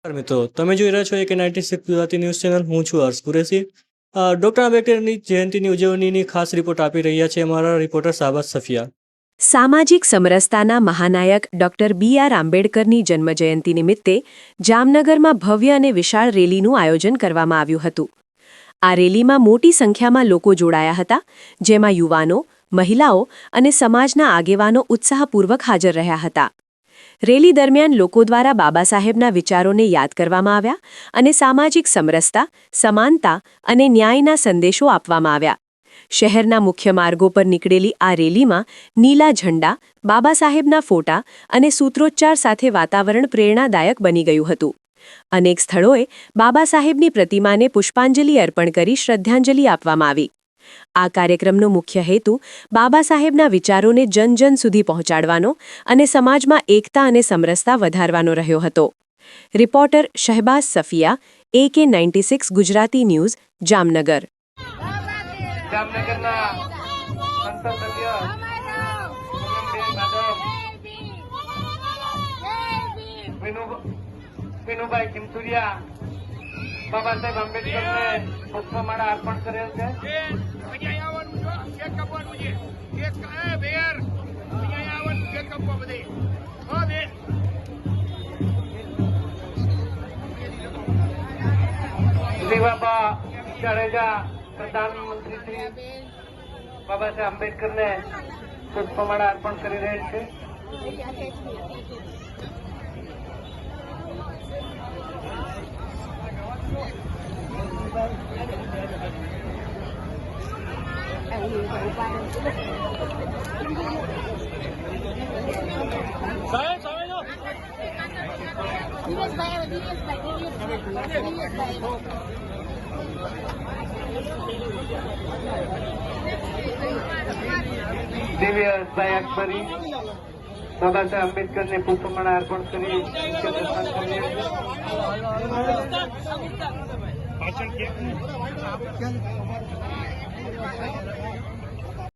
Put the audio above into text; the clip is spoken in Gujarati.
મિત્રો તમે જોઈ રહ્યા છો AK 96 ગુજરાતી ન્યૂઝ ચેનલ. હું છું હર્ષ કુરેશી. ડોક્ટર આંબેડકરની જયંતિની ઉજવણીની ખાસ રિપોર્ટ આપી રહ્યા છે અમારા રિપોર્ટર શાહબાઝ સફિયા. સામાજિક સમરસતાના મહાનાયક ડોક્ટર BR આંબેડકરની જન્મજયંતિ નિમિત્તે જામનગરમાં ભવ્ય અને વિશાળ રેલીનું આયોજન કરવામાં આવ્યું હતું. આ રેલીમાં મોટી સંખ્યામાં લોકો જોડાયા હતા, જેમાં યુવાનો, મહિલાઓ અને સમાજના આગેવાનો ઉત્સાહપૂર્વક હાજર રહ્યા હતા. રેલી દરમિયાન લોકો દ્વારા બાબા સાહેબના વિચારોને યાદ કરવામાં આવ્યા અને સામાજિક સમરસતા, સમાનતા અને ન્યાયના સંદેશો આપવામાં આવ્યા. શહેરના મુખ્ય માર્ગો પર નીકળેલી આ રેલીમાં નીલા ઝંડા, બાબા સાહેબના ફોટા અને સૂત્રોચ્ચાર સાથે વાતાવરણ પ્રેરણાદાયક બની ગયું હતું. અનેક સ્થળોએ બાબા સાહેબની પ્રતિમાને પુષ્પાંજલિ અર્પણ કરી શ્રદ્ધાંજલિ આપવામાં આવી. આ કાર્યક્રમનો મુખ્ય હેતુ બાબા સાહેબના વિચારોને જન સુધી પહોંચાડવાનો અને સમાજમાં એકતા અને સમરસતા વધારવાનો રહ્યો હતો. Reporter Shahbaz Safiya, AK 96 Gujarati news, Jamnagar. જામનગરના સંસદ સભ્ય વિનુભાઈ કિમસુરિયા બાબા સાહેબ આંબેડકરને પુષ્પમાળા અર્પણ કરેલ છે. દીવાબા જાડેજા પ્રધાનમંત્રી શ્રી બાબા સાહેબ આંબેડકરને પુષ્પમાળા અર્પણ કરી રહેલ છે. દિવ્યભાઈ અકબરી બાબા સાહેબ આંબેડકરને પુષ્પમાળા અર્પણ કરી પાછળ